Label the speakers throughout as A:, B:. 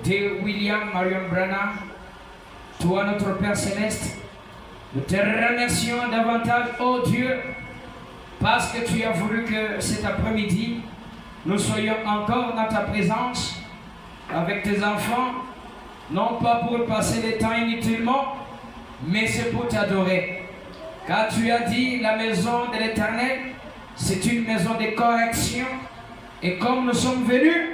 A: de William Marion Branham, toi notre Père Céleste, nous te remercions davantage, oh Dieu, parce que tu as voulu que cet après-midi, nous soyons encore dans ta présence avec tes enfants, non pas pour passer le temps inutilement, mais c'est pour t'adorer. Car tu as dit, la maison de l'Éternel, c'est une maison de correction. Et comme nous sommes venus,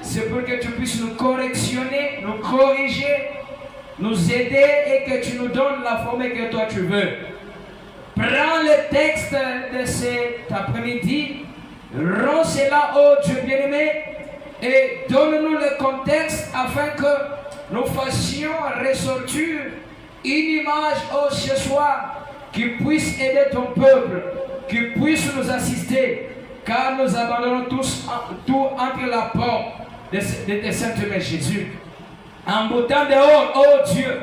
A: c'est pour que tu puisses nous correctionner, nous corriger, nous aider et que tu nous donnes la forme que toi tu veux. Prends le texte de cet après-midi, rends cela, oh Dieu bien-aimé, et donne-nous le contexte afin que nous fassions ressortir une image, oh ce soir, qui puisse aider ton peuple, qui puisse nous assister, car nous abandonnons tous tout entre la porte de tes saintes mains, Jésus. En boutant dehors, oh Dieu,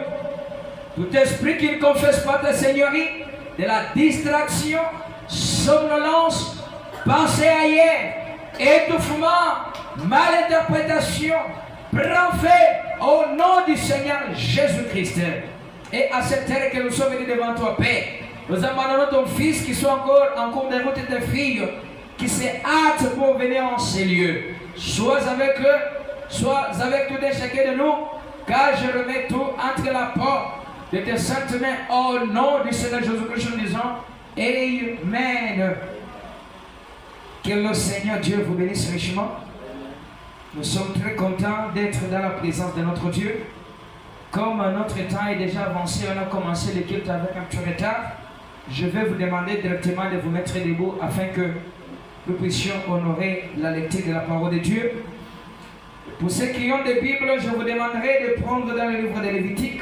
A: tout esprit qui ne confesse pas ta Seigneurie, de la distraction, somnolence, pensée ailleurs, étouffement, malinterprétation, prends fait au nom du Seigneur Jésus-Christ. Et à cette heure que nous sommes venus devant toi, Père, nous abandonnons ton fils qui soit encore en cours de route et tes filles qui se hâtent pour venir en ces lieux. Sois avec eux, sois avec tout un chacun de nous, car je remets tout entre la porte de tes saintes mains au nom du Seigneur Jésus-Christ en disant Amen. Que le Seigneur Dieu vous bénisse richement. Nous sommes très contents d'être dans la présence de notre Dieu. Comme notre temps est déjà avancé, on a commencé le culte avec un petit retard. Je vais vous demander directement de vous mettre debout afin que nous puissions honorer la lecture de la parole de Dieu. Pour ceux qui ont des Bibles, je vous demanderai de prendre dans le livre de Lévitique,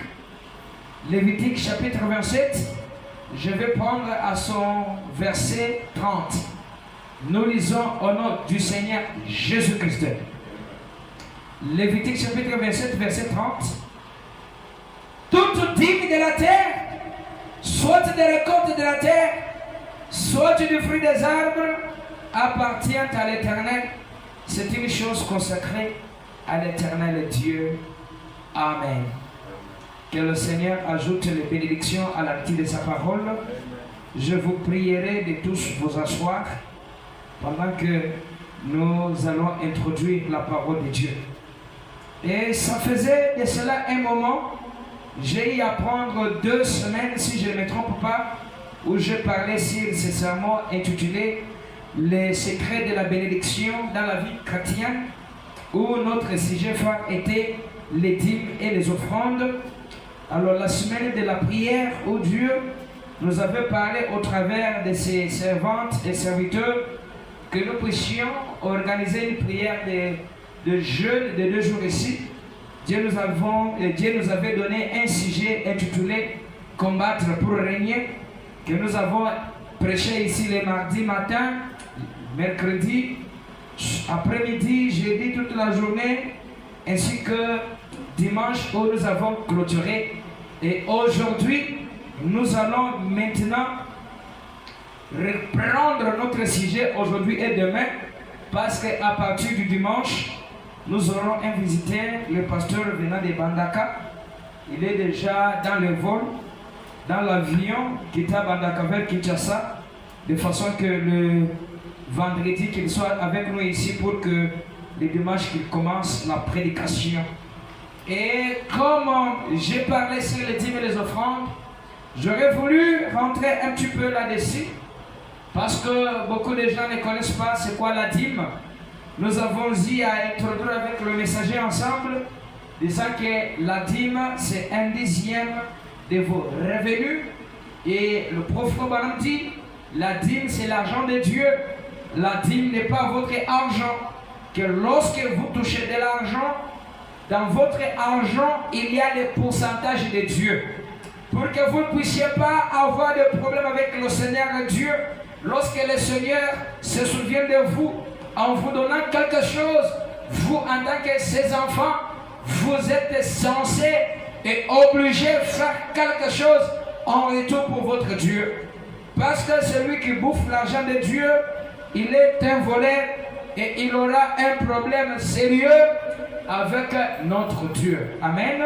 A: Lévitique chapitre 27, je vais prendre à son verset 30. Nous lisons au nom du Seigneur Jésus-Christ. Lévitique chapitre 27, verset 30. Toute dîme de la terre, soit des récoltes de la terre, soit du fruit des arbres, appartient à l'Éternel. C'est une chose consacrée à l'Éternel Dieu. Amen. Que le Seigneur ajoute les bénédictions à la lecture de sa parole. Je vous prierai de tous vous asseoir pendant que nous allons introduire la parole de Dieu. Et ça faisait de cela un moment. J'ai eu à prendre 2 semaines, si je ne me trompe pas, où je parlais sur ce sermon intitulé Les secrets de la bénédiction dans la vie chrétienne, où notre sujet phare était les dîmes et les offrandes. Alors la semaine de la prière, où Dieu nous avait parlé au travers de ses servantes et serviteurs que nous puissions organiser une prière de jeûne de 2 jours ici. Dieu nous avait donné un sujet intitulé « Combattre pour régner » que nous avons prêché ici le mardi matin, mercredi, après-midi, jeudi, toute la journée, ainsi que dimanche où nous avons clôturé. Et aujourd'hui, nous allons maintenant reprendre notre sujet aujourd'hui et demain, parce qu'à partir du dimanche, nous aurons un visiteur, le pasteur venant de Bandaka. Il est déjà dans le vol, dans l'avion qui est à Bandaka vers Kinshasa, de façon que le vendredi qu'il soit avec nous ici pour que le dimanche qu'il commence la prédication. Et comme j'ai parlé sur les dîmes et les offrandes, j'aurais voulu rentrer un petit peu là-dessus, parce que beaucoup de gens ne connaissent pas c'est quoi la dîme. Nous avons eu à introduire avec le messager ensemble, disant que la dîme, c'est 1/10 de vos revenus. Et le prophète Branham dit, la dîme, c'est l'argent de Dieu. La dîme n'est pas votre argent. Que lorsque vous touchez de l'argent, dans votre argent, il y a le pourcentage de Dieu. Pour que vous ne puissiez pas avoir de problème avec le Seigneur Dieu, lorsque le Seigneur se souvient de vous, en vous donnant quelque chose, vous, en tant que ses enfants, vous êtes censés et obligés de faire quelque chose en retour pour votre Dieu. Parce que celui qui bouffe l'argent de Dieu, il est un voleur et il aura un problème sérieux avec notre Dieu. Amen.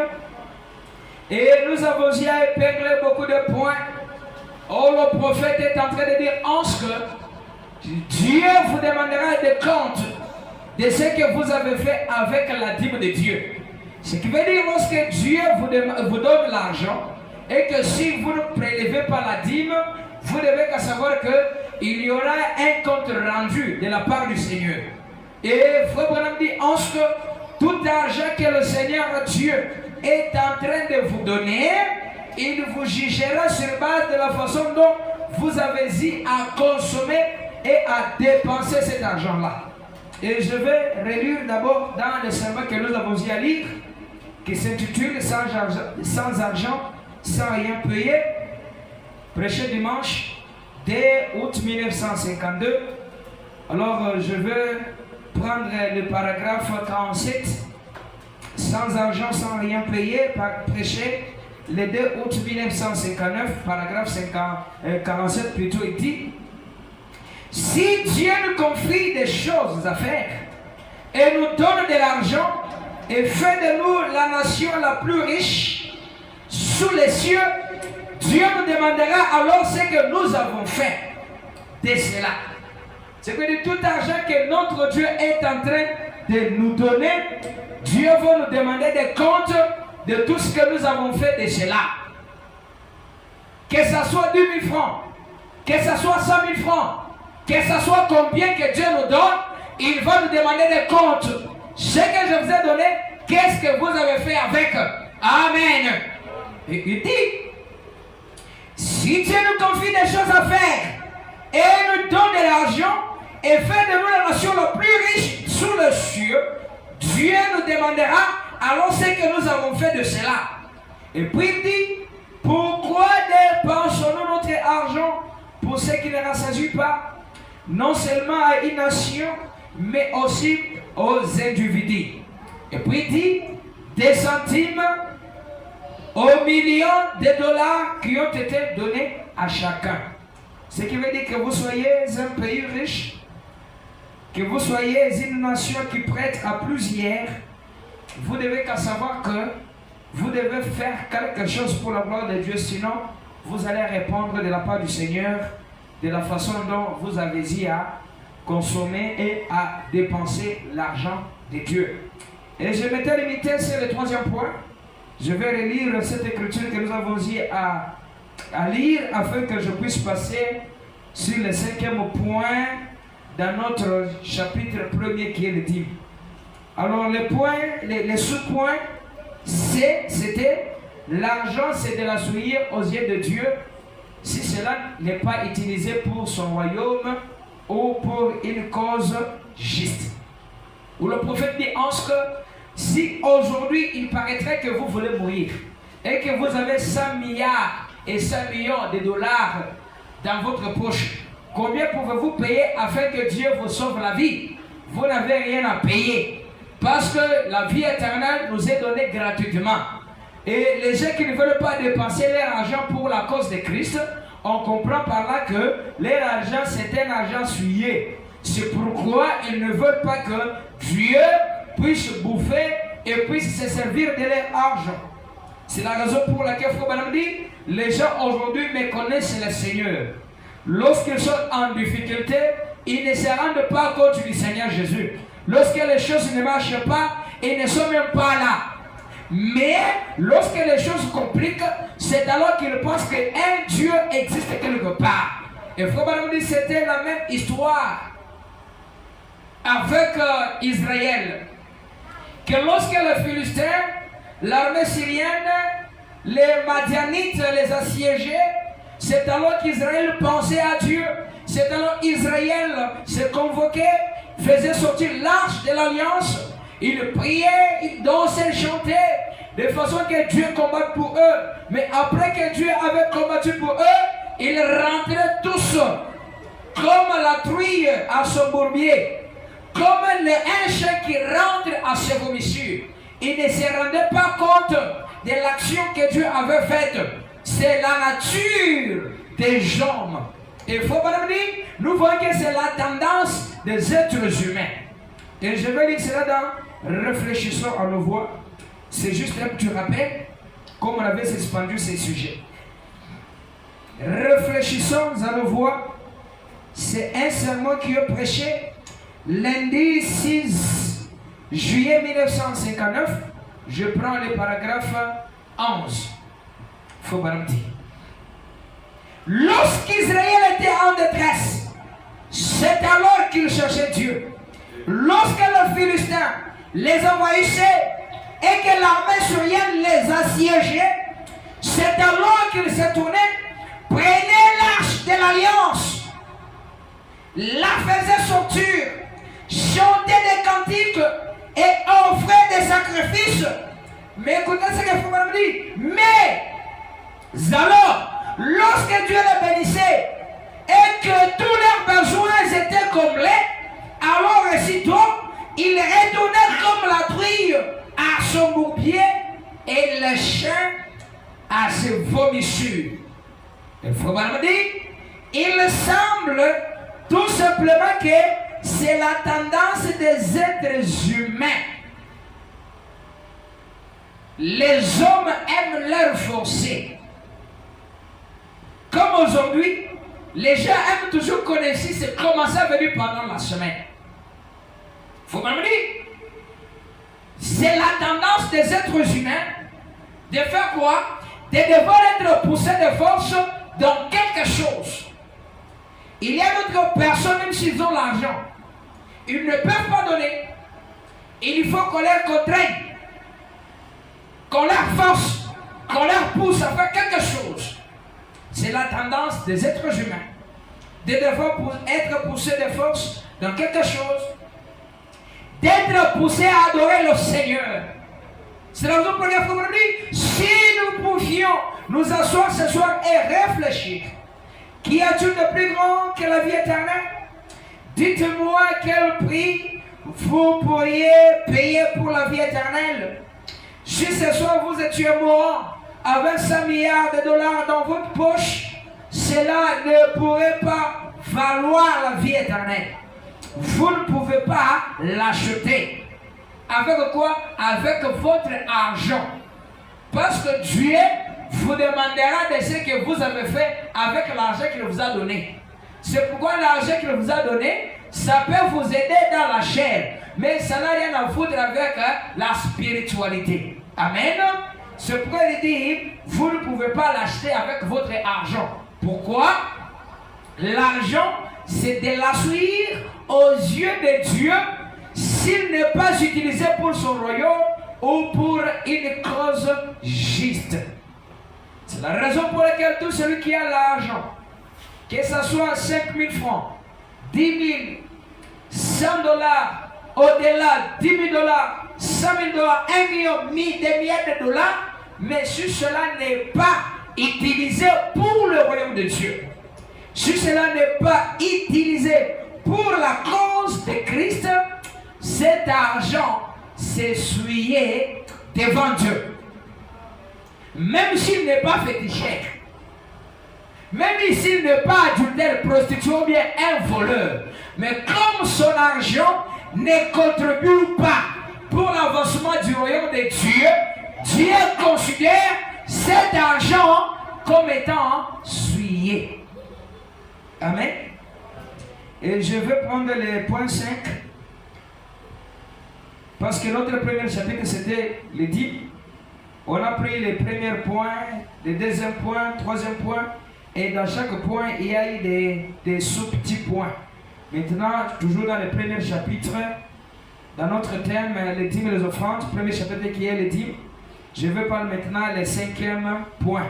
A: Et nous avons déjà épinglé beaucoup de points. Oh, le prophète est en train de dire en ce que Dieu vous demandera des comptes de ce que vous avez fait avec la dîme de Dieu. Ce qui veut dire lorsque Dieu vous donne l'argent et que si vous ne prélevez pas la dîme, vous devez savoir qu'il y aura un compte rendu de la part du Seigneur. Et Frère Branham dit en ce que tout argent que le Seigneur Dieu est en train de vous donner, il vous jugera sur base de la façon dont vous avez eu à consommer et à dépenser cet argent-là. Et je vais relire d'abord dans le sermon que nous avons eu à lire, qui s'intitule sans argent, sans rien payer, prêché dimanche, dès août 1952. Alors je vais prendre le paragraphe 47, sans argent, sans rien payer, prêché le 2 août 1959, paragraphe 47 plutôt, il dit: si Dieu nous confie des choses à faire et nous donne de l'argent et fait de nous la nation la plus riche sous les cieux, Dieu nous demandera alors ce que nous avons fait de cela. C'est que de tout argent que notre Dieu est en train de nous donner, Dieu va nous demander des comptes de tout ce que nous avons fait de cela. Que ce soit 10 000 francs, que ce soit 100 000 francs, que ce soit combien que Dieu nous donne, il va nous demander des comptes. Ce que je vous ai donné, qu'est-ce que vous avez fait avec? Amen. Et il dit, si Dieu nous confie des choses à faire et nous donne de l'argent et fait de nous la nation la plus riche sous le ciel, Dieu nous demandera alors ce que nous avons fait de cela. Et puis il dit, pourquoi dépensons-nous notre argent pour ce qui ne rassasie pas, non seulement à une nation, mais aussi aux individus? Et puis il dit, des centimes aux millions de dollars qui ont été donnés à chacun. Ce qui veut dire que vous soyez un pays riche, que vous soyez une nation qui prête à plusieurs, vous devez savoir que vous devez faire quelque chose pour la gloire de Dieu, sinon vous allez répondre de la part du Seigneur de la façon dont vous avez dit à consommer et à dépenser l'argent de Dieu. Et je m'étais limité sur le troisième point. Je vais relire cette écriture que nous avons dit à lire afin que je puisse passer sur le cinquième point dans notre chapitre premier qui est le dîme. Alors les sous-points, c'était l'argent, c'est de la souillure aux yeux de Dieu si cela n'est pas utilisé pour son royaume ou pour une cause juste. Où le prophète dit en ce que si aujourd'hui il paraîtrait que vous voulez mourir et que vous avez 100 milliards et 100 millions de dollars dans votre poche, combien pouvez-vous payer afin que Dieu vous sauve la vie? Vous n'avez rien à payer. Parce que la vie éternelle nous est donnée gratuitement. Et les gens qui ne veulent pas dépenser leur argent pour la cause de Christ, on comprend par là que leur argent c'est un argent souillé. C'est pourquoi ils ne veulent pas que Dieu puisse bouffer et puisse se servir de leur argent. C'est la raison pour laquelle Frère Branham dit, les gens aujourd'hui méconnaissent le Seigneur. Lorsqu'ils sont en difficulté, ils ne se rendent pas compte du Seigneur Jésus. Lorsque les choses ne marchent pas, ils ne sont même pas là. Mais lorsque les choses compliquent, c'est alors qu'ils pensent qu'un Dieu existe quelque part. Et Frère Branham dit c'était la même histoire avec Israël. Que lorsque les Philistins, l'armée syrienne, les Madianites les assiégeaient, c'est alors qu'Israël pensait à Dieu. C'est alors qu'Israël se convoquait, faisait sortir l'arche de l'alliance. Ils priaient, ils dansaient, ils chantaient, de façon que Dieu combatte pour eux. Mais après que Dieu avait combattu pour eux, ils rentraient tous comme la truie à son bourbier, comme un chien qui rentre à ses vomissures. Ils ne se rendaient pas compte de l'action que Dieu avait faite. C'est la nature des hommes. Et il faut pas dire, nous voyons que c'est la tendance des êtres humains. Et je vais lire cela dans réfléchissons à nos voix. C'est juste un petit rappel, comme on avait suspendu ces sujets. Réfléchissons à nos voix. C'est un sermon qui est prêché lundi 6 juillet 1959. Je prends le paragraphe 11. Faut pas me dire. Lorsqu'Israël était en détresse, c'est alors qu'il cherchait Dieu. Lorsque les Philistins les envahissaient et que l'armée syrienne les assiégeait, c'est alors qu'ils se tournaient, prenaient l'arche de l'alliance, la faisaient sortir, chantaient des cantiques et offraient des sacrifices. Mais écoutez ce que vous me dites. Mais alors, lorsque Dieu les bénissait et que tous leurs besoins étaient comblés, alors aussitôt, il retournait comme la truie à son bourbier et le chien à ses vomissures. Il faut me dire, il semble tout simplement que c'est la tendance des êtres humains. Les hommes aiment leur forcer. Comme aujourd'hui, les gens aiment toujours connaître c'est comment ça venu pendant la semaine. Faut me dire, c'est la tendance des êtres humains de faire quoi? De devoir être poussés de force dans quelque chose. Il y a d'autres personnes, même s'ils ont l'argent, ils ne peuvent pas donner. Il faut qu'on les contraigne, qu'on leur force, qu'on leur pousse à faire quelque chose. C'est la tendance des êtres humains de devoir être poussés de force dans quelque chose, d'être poussés à adorer le Seigneur. C'est la raison pour laquelle vous me dites, si nous pouvions nous asseoir ce soir et réfléchir, qu'y a-t-il de plus grand que la vie éternelle? Dites-moi quel prix vous pourriez payer pour la vie éternelle. Si ce soir vous étiez mort avec 100 milliards de dollars dans votre poche, cela ne pourrait pas valoir la vie éternelle. Vous ne pouvez pas l'acheter. Avec quoi? Avec votre argent. Parce que Dieu vous demandera de ce que vous avez fait avec l'argent qu'il vous a donné. C'est pourquoi l'argent qu'il vous a donné, ça peut vous aider dans la chair. Mais ça n'a rien à foutre avec la spiritualité. Amen. C'est pourquoi il dit, vous ne pouvez pas l'acheter avec votre argent. Pourquoi? L'argent, c'est de l'assuire aux yeux de Dieu s'il n'est pas utilisé pour son royaume ou pour une cause juste. C'est la raison pour laquelle tout celui qui a l'argent, que ce soit 5 000 francs, 10 000, 100 dollars, au-delà, 10 000 dollars, 100 000 dollars, 1 million, des milliards de dollars, mais si cela n'est pas utilisé pour le royaume de Dieu, si cela n'est pas utilisé pour la cause de Christ, cet argent s'est souillé devant Dieu. Même s'il n'est pas féticheur, même s'il n'est pas adultère, prostitué ou bien un voleur, mais comme son argent ne contribue pas pour l'avancement du royaume de Dieu, Dieu considère cet argent comme étant souillé. Amen. Et je vais prendre le point 5. Parce que notre premier chapitre, c'était les 10. On a pris les premiers points, les deuxième point, troisième point. Et dans chaque point, il y a eu des sous-petits points. Maintenant, toujours dans le premier chapitre, dans notre thème, les dîmes et les offrandes, premier chapitre qui est les dîmes, je vais parler maintenant le cinquième point.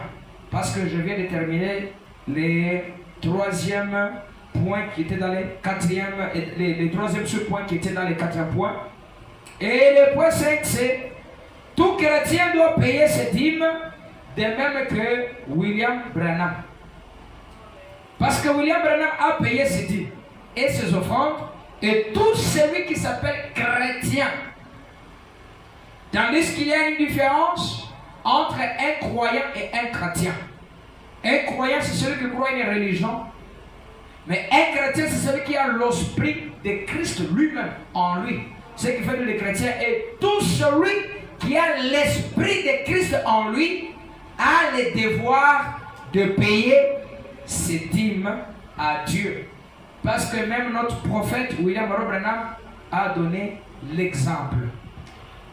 A: Parce que je viens de terminer les troisième point qui était dans les quatrième, les troisième sous-points qui étaient dans les quatrième points. Et le point 5, c'est tout chrétien doit payer ses dîmes, de même que William Branham. Parce que William Branham a payé ses dîmes et ses offrandes, et tout celui qui s'appelle chrétien. Tandis qu'il y a une différence entre un croyant et un chrétien. Un croyant, c'est celui qui croit à une religion. Mais un chrétien, c'est celui qui a l'esprit de Christ lui-même en lui. ce qui fait de le chrétien. Et tout celui qui a l'esprit de Christ en lui a le devoir de payer ses dîmes à Dieu. Parce que même notre prophète William Monroe Branham a donné l'exemple.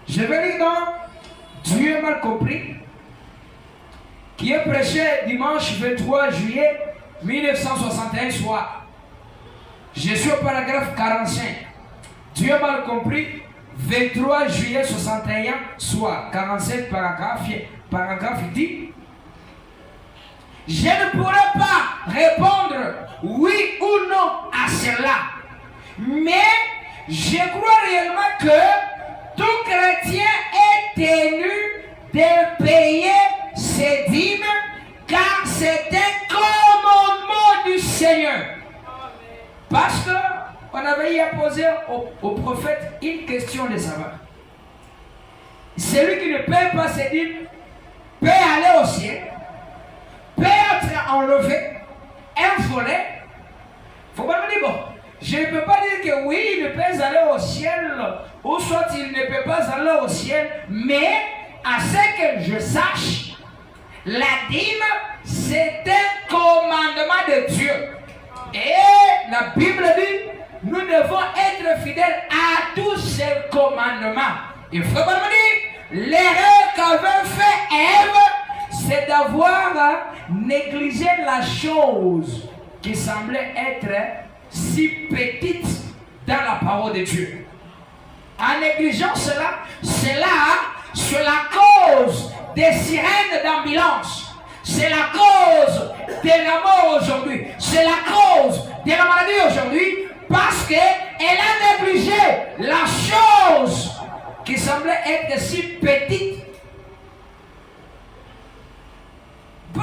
A: Je vais lire dans Dieu mal compris, qui est prêché dimanche 23 juillet 1961 soir. Je suis au paragraphe 45. Dieu mal compris, 23 juillet 61 soir. 45 paragraphe dit: je ne pourrais pas répondre oui ou non à cela, mais je crois réellement que tout chrétien est tenu de payer ses dîmes, car c'est un commandement du Seigneur. Parce qu'on avait y à poser au prophète une question de savoir. Celui qui ne paye pas ses dîmes peut aller au ciel, peut être enlevé, infolé. Faut pas me dire, bon, je ne peux pas dire que oui, il peut aller au ciel, ou soit il ne peut pas aller au ciel, mais à ce que je sache, la dîme, c'est un commandement de Dieu. Et la Bible dit, nous devons être fidèles à tous ces commandements. Il faut pas me dire, l'erreur qu'avait fait Ève, c'est d'avoir négligé la chose qui semblait être si petite dans la parole de Dieu. En négligeant cela, c'est la cause des sirènes d'ambulance. C'est la cause de la mort aujourd'hui. C'est la cause de la maladie aujourd'hui, parce qu'elle a négligé la chose qui semblait être si petite. Bon,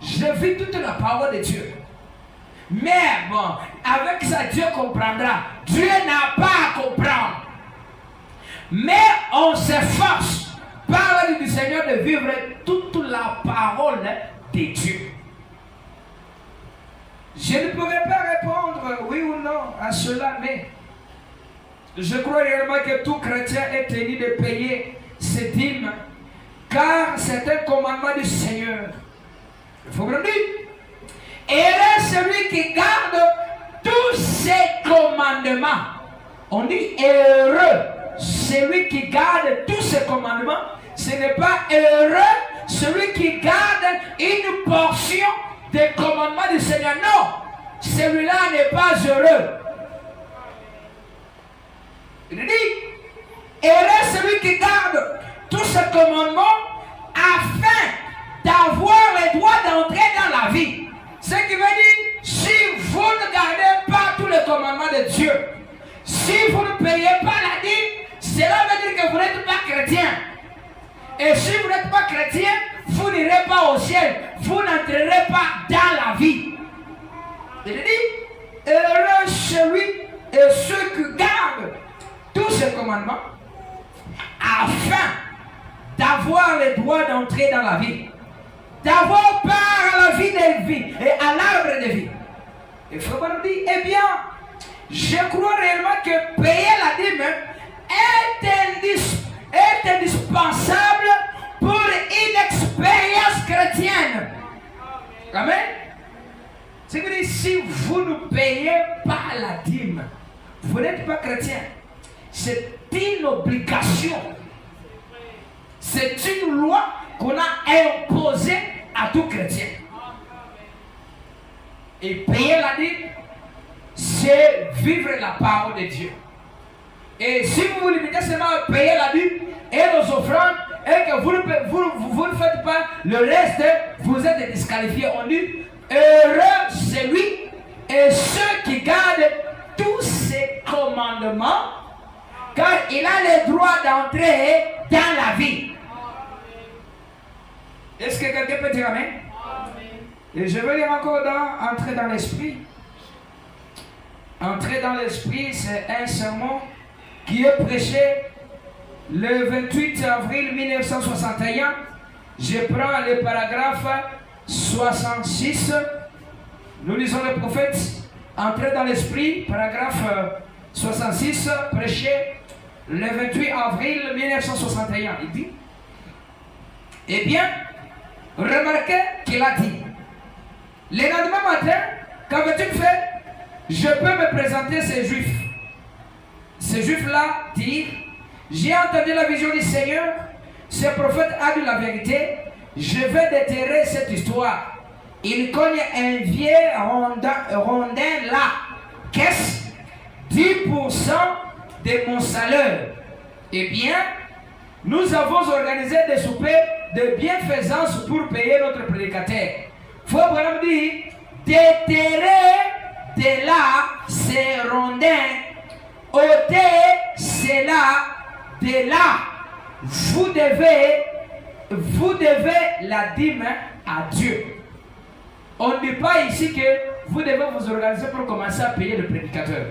A: je vis toute la parole de Dieu. Mais bon, avec ça, Dieu comprendra. Dieu n'a pas à comprendre. Mais on s'efforce par l'aide du Seigneur de vivre toute la parole de Dieu. Je ne pourrais pas répondre oui ou non à cela, mais je crois réellement que tout chrétien est tenu de payer ses dîmes, car c'est un commandement du Seigneur. Il faut me le dire. Heureux celui qui garde tous ses commandements. On dit heureux celui qui garde tous ses commandements. Ce n'est pas heureux celui qui garde une portion des commandements du Seigneur. Non, celui-là n'est pas heureux. Il dit, heureux celui qui garde tous ses commandements afin d'avoir le droit d'entrer dans la vie. Ce qui veut dire, si vous ne gardez pas tous les commandements de Dieu, si vous ne payez pas la dîme, cela veut dire que vous n'êtes pas chrétien. Et si vous n'êtes pas chrétien, vous n'irez pas au ciel. Vous n'entrerez pas dans la vie. Il dit, heureux celui et ceux qui gardent tous ces commandements afin d'avoir le droit d'entrer dans la vie. D'avoir part à la vie de vie et à l'arbre de vie. Il faut qu'on dise, eh bien, je crois réellement que payer la dîme est indispensable pour une expérience chrétienne. Amen. C'est-à-dire, si vous ne payez pas la dîme, vous n'êtes pas chrétien. C'est une obligation. C'est une loi qu'on a imposée à tout chrétien. Et payer la dîme, c'est vivre la parole de Dieu. Et si vous vous limitez seulement à payer la dîme et nos offrandes, et que vous ne faites pas le reste, vous êtes disqualifié. On dit, heureux celui et ceux qui gardent tous ces commandements, car il a le droit d'entrer dans la vie. Est-ce que quelqu'un peut dire amen? Et je vais lire encore entrer dans l'esprit. Entrer dans l'esprit, c'est un sermon qui est prêché le 28 avril 1961. Je prends le paragraphe 66. Nous lisons le prophète. Entrer dans l'esprit, paragraphe 66, prêché le 28 avril 1961. Il dit, eh bien, remarquez qu'il a dit, le lendemain matin, qu'avais-tu fait? Je peux me présenter ces juifs. Ces juifs-là disent, j'ai entendu la vision du Seigneur, ce prophète a dit la vérité, je vais déterrer cette histoire. Il cogne un vieux rondin là. Qu'est-ce? 10% de mon salaire. Eh bien, nous avons organisé des soupers de bienfaisance pour payer notre prédicateur. Faut vraiment dire, déterrer de là ces rondins, ôter cela de là. Vous devez la dîme à Dieu. On ne dit pas ici que vous devez vous organiser pour commencer à payer le prédicateur.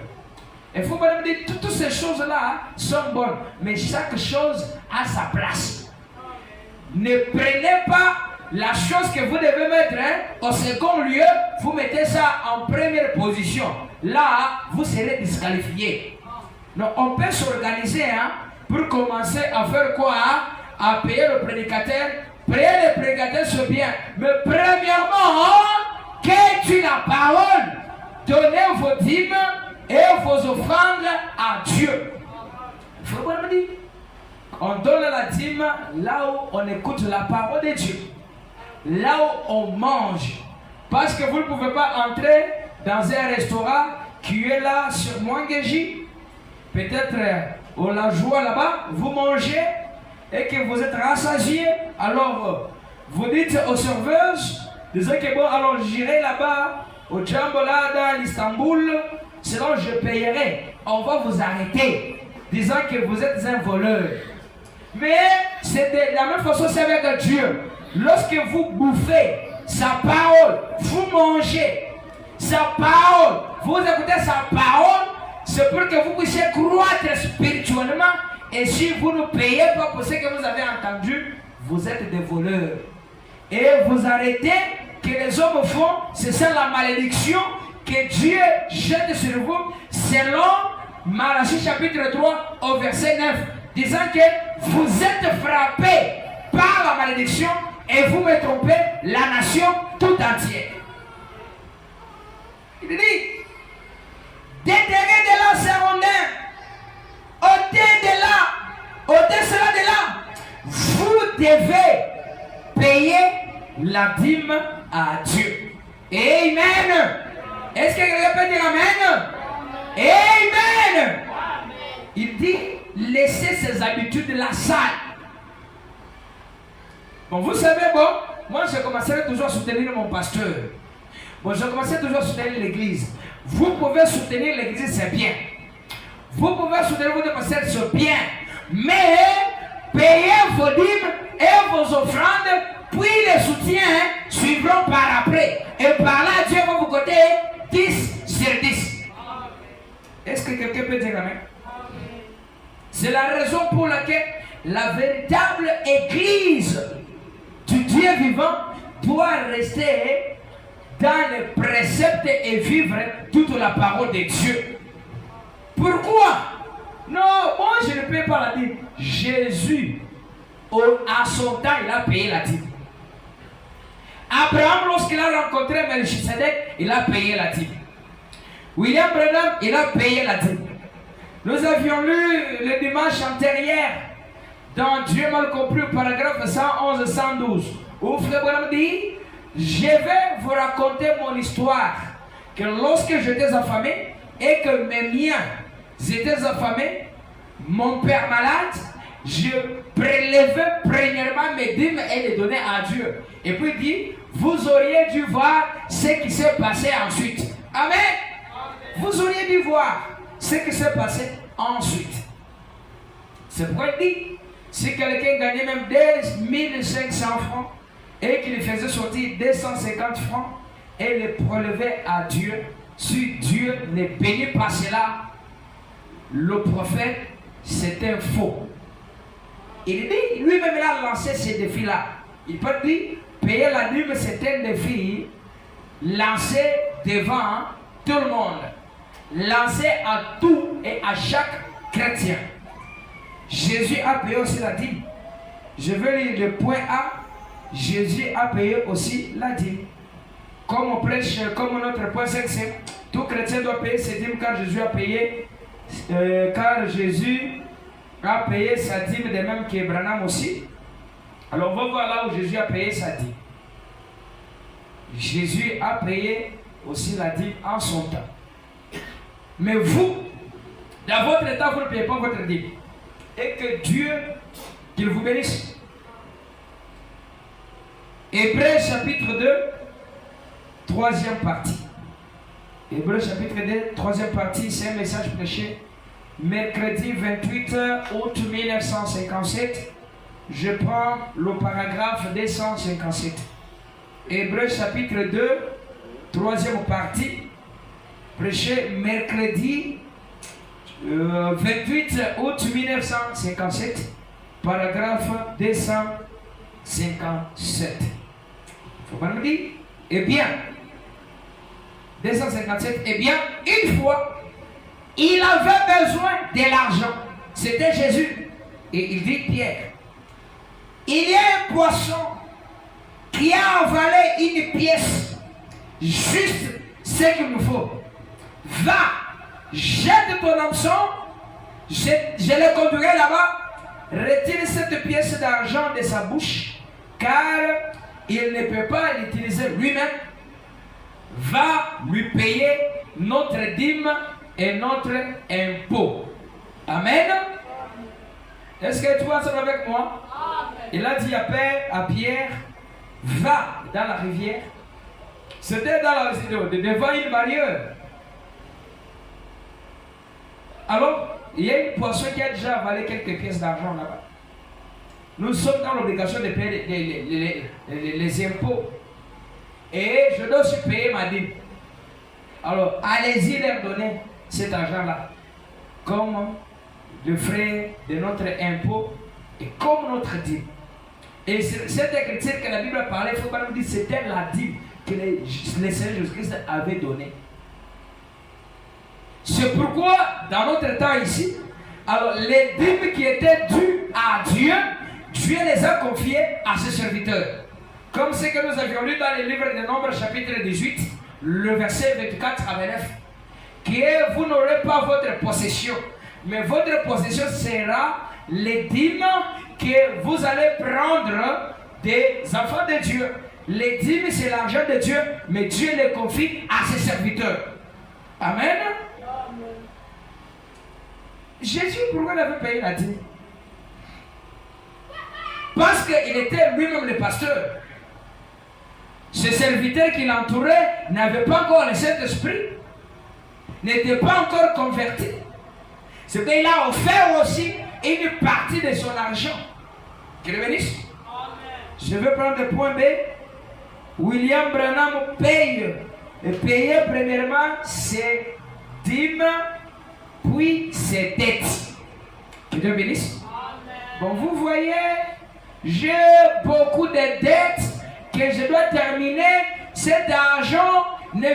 A: Il faut pas dire que toutes ces choses-là sont bonnes, mais chaque chose a sa place. Ne prenez pas la chose que vous devez mettre au second lieu, vous mettez ça en première position. Là, vous serez disqualifié. Donc, on peut s'organiser pour commencer à faire quoi? À payer le prédicateur. Payer le prédicateur, c'est bien. Mais premièrement, qu'est-ce la parole? Donnez vos dîmes et vos offrandes à Dieu. Il faut pas me dire. On donne la dîme là où on écoute la parole de Dieu. Là où on mange. Parce que vous ne pouvez pas entrer dans un restaurant qui est là sur Mwangeji. Peut-être au La Joie là-bas, vous mangez et que vous êtes rassasié. Alors, vous dites aux serveuses, disons que bon, alors j'irai là-bas, au Djambolada, à l'Istanbul, sinon je payerai. On va vous arrêter, disant que vous êtes un voleur. Mais c'est de la même façon, c'est avec Dieu. Lorsque vous bouffez sa parole, vous mangez sa parole, vous écoutez sa parole, c'est pour que vous puissiez croître spirituellement. Et si vous ne payez pas pour ce que vous avez entendu, vous êtes des voleurs. Et vous arrêtez que les hommes font, c'est ça la malédiction que Dieu jette sur vous, selon Malachie chapitre 3 au verset 9, disant que vous êtes frappés par la malédiction et vous me trompez la nation tout entière. Il dit, déterrez de là ces rondins, ôtez de là, ôtez cela de là. Vous devez payer la dîme à Dieu. Amen. Est-ce que quelqu'un peut dire Amen? Amen. Il dit, laissez ces habitudes-là sales. Bon, vous savez, bon, moi je commencerai toujours à soutenir mon pasteur. Bon, je commencerai toujours à soutenir l'église. Vous pouvez soutenir l'église, c'est bien. Vous pouvez soutenir votre pasteur, c'est bien. Mais payez vos dîmes et vos offrandes, puis les soutiens suivront par après. Et par là, Dieu va vous coter 10 sur 10. Est-ce que quelqu'un peut dire Amen? C'est la raison pour laquelle la véritable église du Dieu vivant doit rester dans les préceptes et vivre toute la parole de Dieu. Pourquoi? Non, moi je ne paye pas la dîme. Jésus, à son temps, il a payé la dîme. Abraham, lorsqu'il a rencontré Melchisedec, il a payé la dîme. William Branham, il a payé la dîme. Nous avions lu le dimanche antérieur dans Dieu mal compris, paragraphe 111-112, où Frère Branham dit, je vais vous raconter mon histoire, que lorsque j'étais affamé et que mes miens étaient affamés, mon père malade, je prélevais premièrement mes dîmes et les donnais à Dieu. Et puis il dit, vous auriez dû voir ce qui s'est passé ensuite. Amen. Vous auriez dû voir ce qui s'est passé ensuite. C'est pourquoi il dit, si quelqu'un gagnait même 2500 francs et qu'il faisait sortir 250 francs et les prélevait à Dieu, si Dieu ne bénit pas cela, le prophète, c'était faux. Il dit, lui-même il a lancé ce défi-là. Il peut dire, payer la dîme, c'est un défi lancé devant tout le monde, lancé à tout et à chaque chrétien. Jésus a payé aussi la dîme. Je veux lire le point A. Jésus a payé aussi la dîme. Comme on prêche, comme notre point 5, c'est tout chrétien doit payer ses dîmes car Jésus a payé, sa dîme, de même qu'Abraham aussi. Alors on va voir là où Jésus a payé sa dîme. Jésus a payé aussi la dîme en son temps. Mais vous, dans votre temps, vous ne payez pas votre dîme. Et que Dieu, qu'il vous bénisse. Hébreux chapitre 2, troisième partie. Hébreux chapitre 2, troisième partie, c'est un message prêché mercredi 28 août 1957. Je prends le paragraphe 257. Hébreux chapitre 2, troisième partie, prêché mercredi 28 août 1957, paragraphe 257. Faut pas me dire, eh bien, 257, eh bien, une fois, il avait besoin de l'argent. C'était Jésus. Et il dit, Pierre, il y a un poisson qui a avalé une pièce, juste ce qu'il nous faut. Va, jette ton hameçon, je le conduirai là-bas, retire cette pièce d'argent de sa bouche, car il ne peut pas l'utiliser lui-même. Va lui payer notre dîme et notre impôt. Amen. Est-ce que tu vois ça avec moi? Il a dit à Pierre, va dans la rivière. C'était devant une barrière. Alors, il y a une poisson qui a déjà avalé quelques pièces d'argent là-bas. Nous sommes dans l'obligation de payer les impôts. Et je dois aussi payer ma dîme. Alors, allez-y leur donner cet argent-là. Comme le frais de notre impôt et comme notre dîme. Et cette écriture que la Bible a parlé, il faut pas nous dire c'était la dîme que le Seigneur Jésus-Christ avait donnée. C'est pourquoi, dans notre temps ici, alors les dîmes qui étaient dues à Dieu, Dieu les a confiées à ses serviteurs. Comme ce que nous avions lu dans le livre de Nombres, chapitre 18, le verset 24 à 29, qui est, vous n'aurez pas votre possession, mais votre possession sera les dîmes que vous allez prendre des enfants de Dieu. Les dîmes, c'est l'argent de Dieu, mais Dieu les confie à ses serviteurs. Amen. Jésus, pourquoi il avait payé la dîme? Parce qu'il était lui-même le pasteur. Ses serviteurs qui l'entouraient n'avaient pas encore le Saint-Esprit, n'étaient pas encore convertis. C'est qu'il a offert aussi une partie de son argent. Que le bénisse. Je vais prendre le point B. William Branham paye. Et payer premièrement ses dîmes, puis ses dettes. Que Dieu bénisse. Bon, vous voyez, j'ai beaucoup de dettes que je dois terminer. Cet argent ne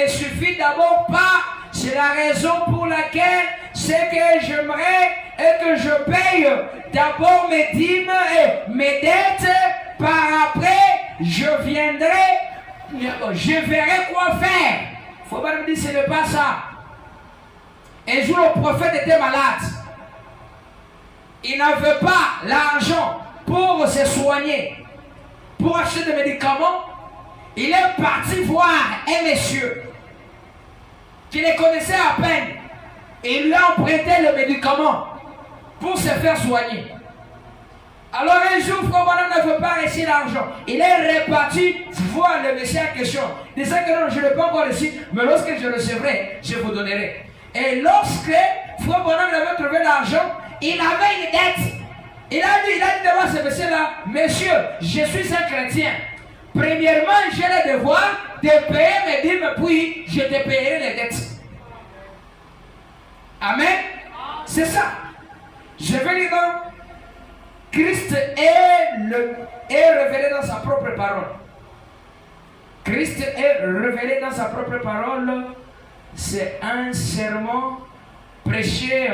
A: suffit d'abord pas. C'est la raison pour laquelle c'est que j'aimerais et que je paye d'abord mes dîmes et mes dettes. Par après, je verrai quoi faire. Il ne faut pas me dire ce n'est pas ça. Un jour, le prophète était malade. Il n'avait pas l'argent pour se soigner, pour acheter des médicaments. Il est parti voir un monsieur qui les connaissait à peine. Et il lui a emprunté le médicament pour se faire soigner. Alors un jour, Frère Branham ne veut pas reçu l'argent. Il est reparti voir le monsieur en question, disant que non, je ne l'ai pas encore reçu, mais lorsque je le recevrai, je vous donnerai. Et lorsque Frère Branham avait trouvé l'argent, il avait une dette. Il a dit devant ce monsieur-là, monsieur, je suis un chrétien. Premièrement, j'ai le devoir de payer mes dîmes, puis je te payerai les dettes. Amen. C'est ça. Je vais lire dans Christ est révélé dans sa propre parole. Christ est révélé dans sa propre parole. C'est un sermon prêché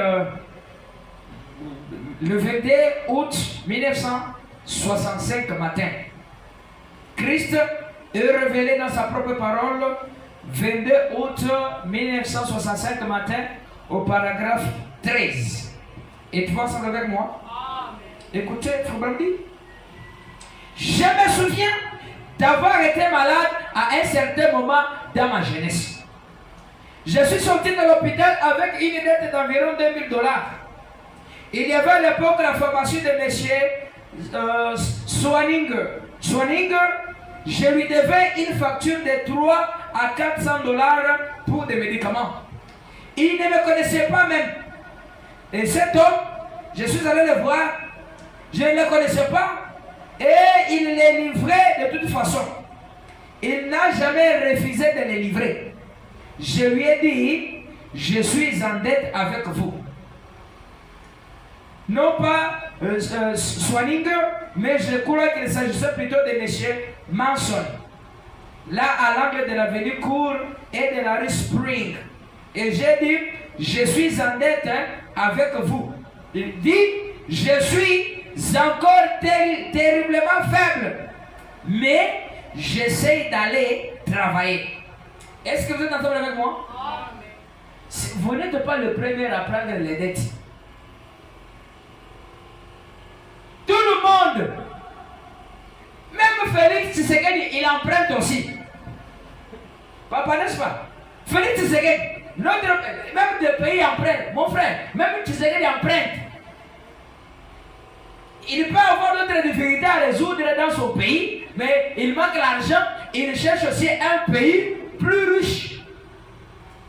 A: le 22 août 1965 matin. Christ est révélé dans sa propre parole 22 août 1965 matin au paragraphe 13. Et tu vas ensemble avec moi? Écoutez, frère Brandi. Je me souviens d'avoir été malade à un certain moment dans ma jeunesse. Je suis sorti de l'hôpital avec une dette d'environ $2000. Il y avait à l'époque la pharmacie de M. Swanninger. Swanninger, je lui devais une facture de 3 à $400 pour des médicaments. Il ne me connaissait pas même. Et cet homme, je suis allé le voir, je ne le connaissais pas et il les livrait de toute façon. Il n'a jamais refusé de les livrer. Je lui ai dit, je suis en dette avec vous. Non pas Swanninger, mais je crois qu'il s'agissait plutôt de M. Manson. Là, à l'angle de l'avenue Cour et de la rue Spring. Et j'ai dit, je suis en dette avec vous. Il dit, je suis encore terriblement faible, mais j'essaie d'aller travailler. Est-ce que vous êtes ensemble avec moi? Vous n'êtes pas le premier à prendre les dettes. Tout le monde, même Félix Tshisekedi, il emprunte aussi. Papa, n'est-ce pas? Félix Tshisekedi, même des pays empruntent. Mon frère, même Tshisekedi emprunte. Il peut avoir d'autres difficultés à résoudre dans son pays, mais il manque l'argent. Il cherche aussi un pays plus riche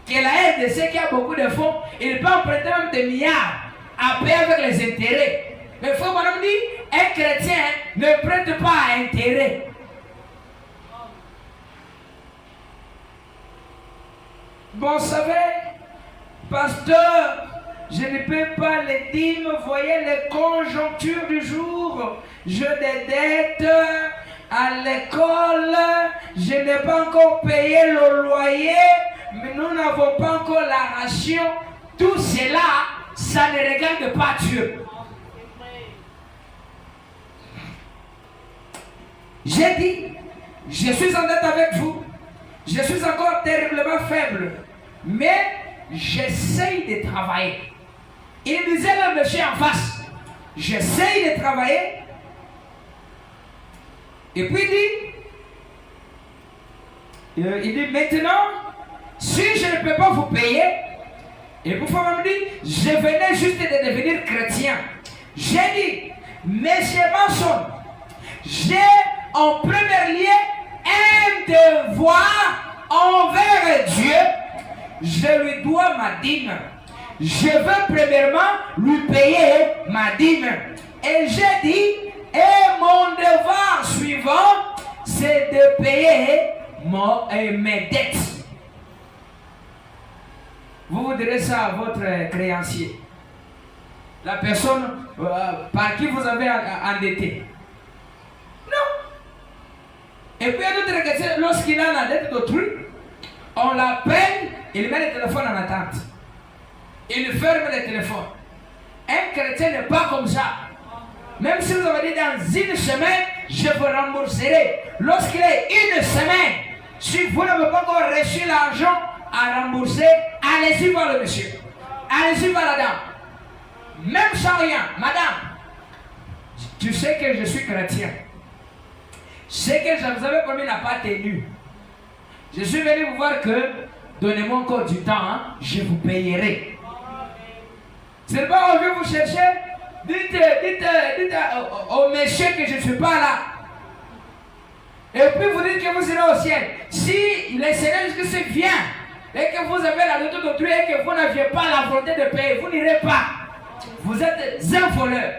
A: que la RDC qui a beaucoup de fonds. Il peut emprunter même des milliards à payer avec les intérêts. Mais il faut madame dire, un chrétien ne prête pas à intérêt. Bon, vous savez, pasteur, je ne peux pas les dîmes, voyez les conjonctures du jour. J'ai des dettes à l'école, je n'ai pas encore payé le loyer, mais nous n'avons pas encore la ration. Tout cela, ça ne regarde pas Dieu. J'ai dit, je suis en dette avec vous, je suis encore terriblement faible, mais j'essaye de travailler. Il disait le monsieur en face, j'essaye de travailler. Et puis il dit maintenant, si je ne peux pas vous payer, et vous me dire, je venais juste de devenir chrétien. J'ai dit, monsieur Manson, j'ai en premier lieu un devoir envers Dieu. Je lui dois ma dîme. Je veux premièrement lui payer ma dîme. Et j'ai dit, et mon devoir suivant, c'est de payer mes dettes. Vous direz ça à votre créancier. La personne par qui vous avez endetté. Non. Et puis un autre chrétien, lorsqu'il a la dette d'autrui, on l'appelle, il met le téléphone en attente. Il ferme le téléphone. Un chrétien n'est pas comme ça. Même si vous avez dit dans une semaine, je vous rembourserai. Lorsqu'il est une semaine, si vous n'avez pas encore reçu l'argent à rembourser, allez-y voir le monsieur. Allez-y voir la dame. Même sans rien, madame, tu sais que je suis chrétien. Ce que je vous avais promis n'a pas tenu. Je suis venu vous voir que, donnez-moi encore du temps, hein, je vous payerai. C'est pas on veut vous chercher, dites au monsieur que je ne suis pas là. Et puis vous dites que vous serez au ciel. Si le Seigneur Jésus vient et que vous avez la dette d'autrui et que vous n'aviez pas la volonté de payer, vous n'irez pas. Vous êtes un voleur.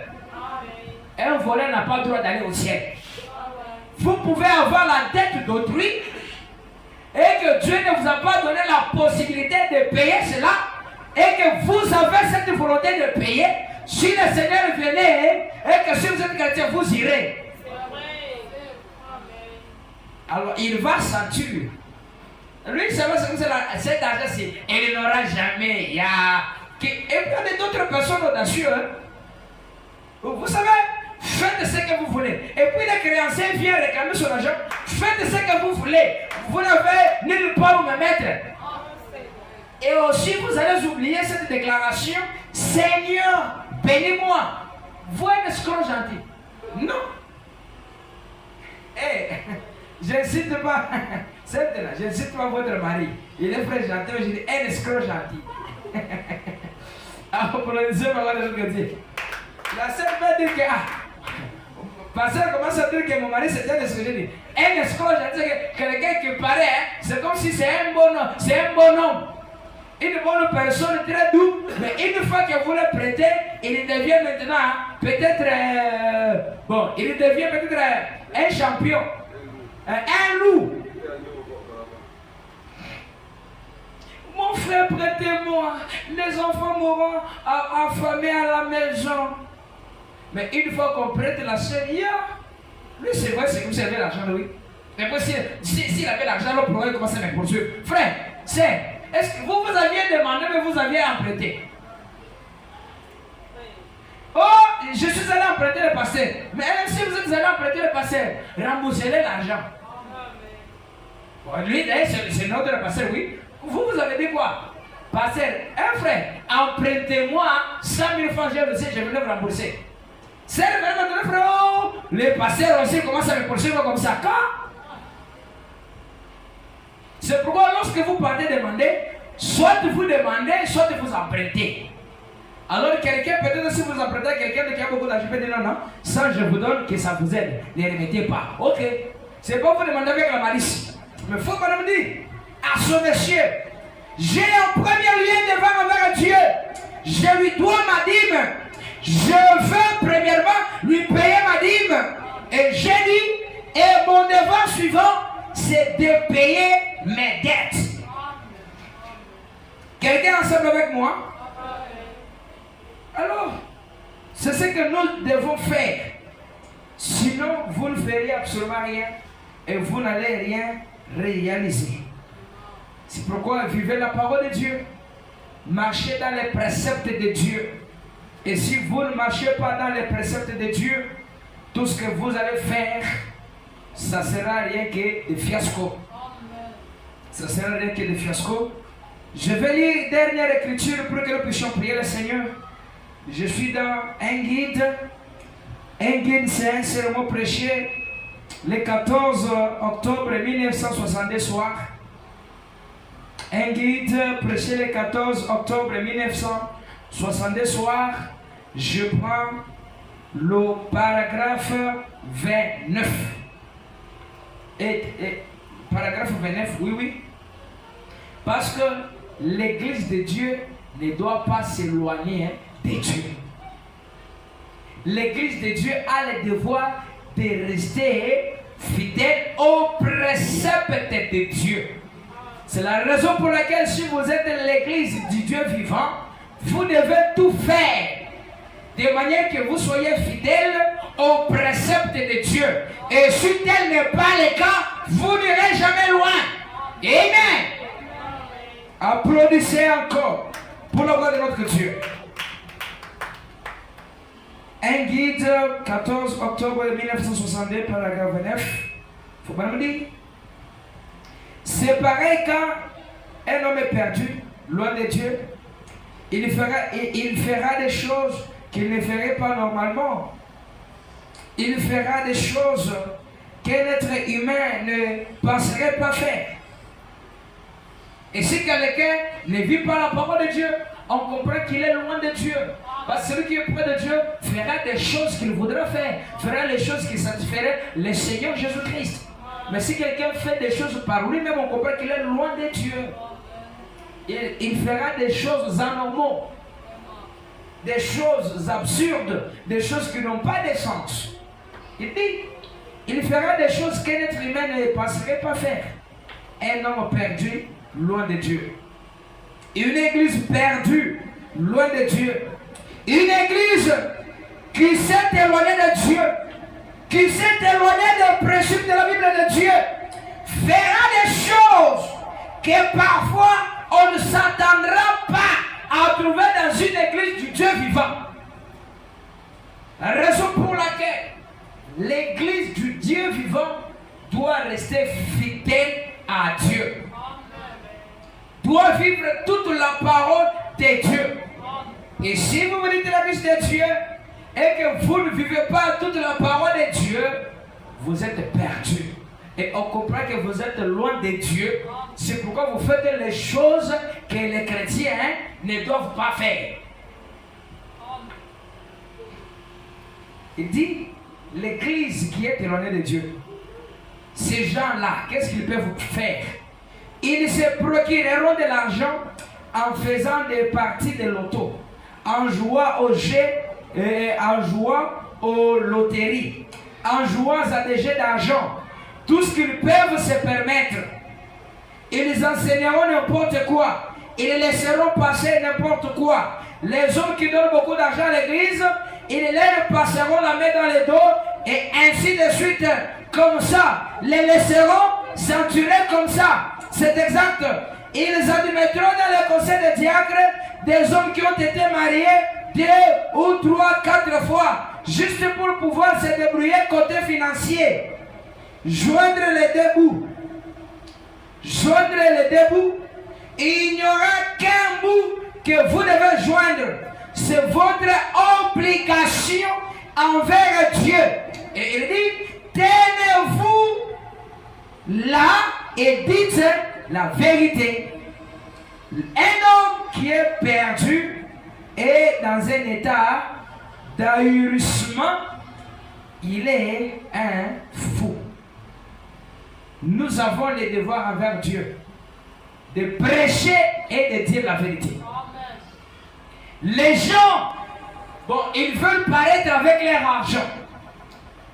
A: Un voleur n'a pas le droit d'aller au ciel. Vous pouvez avoir la dette d'autrui et que Dieu ne vous a pas donné la possibilité de payer cela et que vous avez cette volonté de payer. Si le Seigneur venait et que si vous êtes chrétien, vous irez. Alors il va sentir. Lui, il savait ce que c'est cet argent, il n'aura jamais. Et puis il y a d'autres personnes audacieuses. Vous savez, faites ce que vous voulez. Et puis les créanciers viennent réclamer son argent. Faites ce que vous voulez. Vous n'avez nulle part où me mettre. Et aussi, vous allez oublier cette déclaration. Seigneur, bénis-moi. Vous êtes un escroc gentil. Non. Je ne cite pas. Je ne cite pas votre mari. Il est très gentil. Je dis un escroc gentil. Applaudissez-moi de l'autre côté. La sœur va dire que pasteur commence à dire que mon mari c'était un escroc. Un escroc gentil, quelqu'un qui paraît, c'est comme si c'est un bon homme. C'est un bon homme. Une bonne personne très douce, mais une fois que vous le prêtez, il devient maintenant peut-être il devient peut-être un champion, un loup. Mon frère, prêtez-moi, les enfants mourront affamés à la maison. Mais une fois qu'on prête la sœur, lui c'est vrai, c'est que vous avez l'argent, oui. Mais moi, s'il avait l'argent, l'autre pourrait commencer à me poursuivre. Frère, est-ce que vous aviez demandé, mais vous aviez emprunté? Oh, je suis allé emprunter le passé. Mais si vous êtes allé emprunter le passé, remboursez-le l'argent. Bon, lui, d'ailleurs, c'est notre passé, oui. Vous avez dit quoi? Passé, un frère, empruntez-moi 100 000 francs, j'ai reçu, je vais le rembourser. C'est vraiment notre frère. Oh, les passeurs aussi commencent à me poursuivre comme ça. Quand? C'est pourquoi lorsque vous partez demander, soit vous demandez, soit vous empruntez. Alors quelqu'un, peut-être si vous empruntez à quelqu'un qui a beaucoup d'argent, peut dire non, ça je vous donne que ça vous aide. Ne remettez pas. Ok. C'est pas vous demander avec la malice. Mais il faut quand même dire à son monsieur, j'ai en premier lieu devant envers Dieu. Je lui dois ma dîme. Je veux premièrement lui payer ma dîme. Et j'ai dit, et mon devoir suivant, c'est de payer mes dettes. Quelqu'un ensemble avec moi? Alors, c'est ce que nous devons faire. Sinon, vous ne ferez absolument rien et vous n'allez rien réaliser. C'est pourquoi vivez la parole de Dieu. Marchez dans les préceptes de Dieu. Et si vous ne marchez pas dans les préceptes de Dieu, tout ce que vous allez faire, ça ne sera rien que des fiascos. Ça ne sera rien que des fiascos. Je vais lire une dernière écriture pour que nous puissions prier le Seigneur. Je suis dans un guide. Un guide, c'est un sermon prêché le 14 octobre 1962 soir. Un guide prêché le 14 octobre 1962 soir. Je prends le paragraphe 29. Paragraphe 29, oui. Parce que l'église de Dieu ne doit pas s'éloigner de Dieu. L'église de Dieu a le devoir de rester fidèle aux préceptes de Dieu. C'est la raison pour laquelle si vous êtes l'église du Dieu vivant, vous devez tout faire de manière que vous soyez fidèle aux préceptes de Dieu. Et si tel n'est pas le cas, vous n'irez jamais loin. Amen. Applaudissez encore pour la gloire de notre Dieu. Un guide, 14 octobre 1962, paragraphe 29. Faut pas me dire. C'est pareil quand un homme est perdu, loin de Dieu. Il fera des choses qu'il ne ferait pas normalement. Il fera des choses qu'un être humain ne penserait pas faire. Et si quelqu'un ne vit pas la parole de Dieu, on comprend qu'il est loin de Dieu. Parce que celui qui est près de Dieu fera des choses qu'il voudra faire, fera les choses qui satisferaient le Seigneur Jésus-Christ. Mais si quelqu'un fait des choses par lui-même, on comprend qu'il est loin de Dieu. Il fera des choses anormales, des choses absurdes, des choses qui n'ont pas de sens. Il dit, il fera des choses qu'un être humain ne penserait pas faire. Un homme perdu, loin de Dieu. Une église perdue, loin de Dieu. Une église qui s'est éloignée de Dieu, qui s'est éloignée des principes de la Bible de Dieu, fera des choses que parfois on ne s'attendra pas à trouver dans une église du Dieu vivant. La raison pour laquelle l'église du Dieu vivant doit rester fidèle à Dieu. Doit vivre toute la parole de Dieu. Et si vous venez de la vie de Dieu et que vous ne vivez pas toute la parole de Dieu, vous êtes perdu. Et on comprend que vous êtes loin de Dieu. C'est pourquoi vous faites les choses que les chrétiens ne doivent pas faire. Il dit, l'église qui est éloignée de Dieu, ces gens-là, qu'est-ce qu'ils peuvent faire? Ils se procureront de l'argent en faisant des parties de loto, en jouant au jeu, en jouant aux loteries, en jouant à des jeux d'argent, tout ce qu'ils peuvent se permettre. Ils enseigneront n'importe quoi, ils laisseront passer n'importe quoi. Les hommes qui donnent beaucoup d'argent à l'église, ils leur passeront la main dans les dos et ainsi de suite. Comme ça, les laisseront s'enturer comme ça. C'est exact. Ils admettront dans le conseil des diacres des hommes qui ont été mariés 2 ou 3, 4 fois, juste pour pouvoir se débrouiller côté financier. Joindre les deux bouts. Joindre les deux bouts. Il n'y aura qu'un bout que vous devez joindre. C'est votre obligation envers Dieu. Et il dit, tenez-vous là et dites la vérité. Un homme qui est perdu est dans un état d'ahurissement. Il est un fou. Nous avons le devoir envers Dieu de prêcher et de dire la vérité. Amen. Les gens, bon, ils veulent paraître avec leur argent.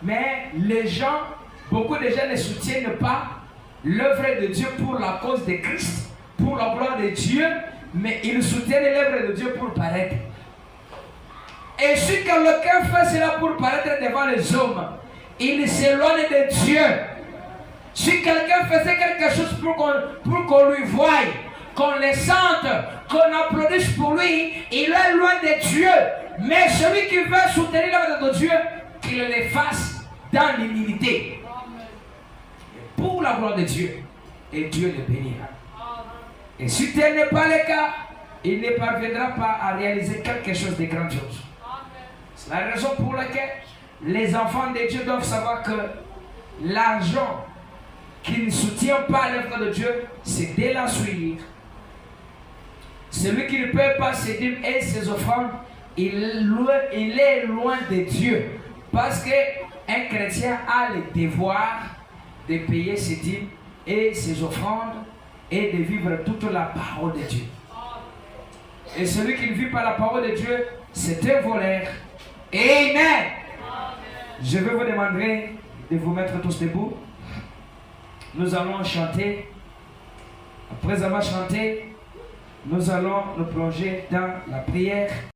A: Mais les gens, beaucoup de gens ne soutiennent pas l'œuvre de Dieu pour la cause de Christ, pour la gloire de Dieu, mais ils soutiennent l'œuvre de Dieu pour paraître. Et si quelqu'un fait cela pour paraître devant les hommes, il s'éloigne de Dieu. Si quelqu'un faisait quelque chose pour qu'on lui voie, qu'on le sente, qu'on applaudisse pour lui, il est loin de Dieu. Mais celui qui veut soutenir l'œuvre de Dieu, qu'il le fasse dans l'humilité. Pour la gloire de Dieu. Et Dieu le bénira. Et si tel n'est pas le cas, il ne parviendra pas à réaliser quelque chose de grandiose. C'est la raison pour laquelle les enfants de Dieu doivent savoir que l'argent qui ne soutient pas l'œuvre de Dieu, c'est de la suivre. Celui qui ne peut pas se dire et ses offrandes, il est loin de Dieu. Parce qu'un chrétien a le devoir de payer ses dîmes et ses offrandes et de vivre toute la parole de Dieu. Et celui qui ne vit pas la parole de Dieu, c'est un voleur. Amen. Je vais vous demander de vous mettre tous debout. Nous allons chanter. Après avoir chanté, nous allons nous plonger dans la prière.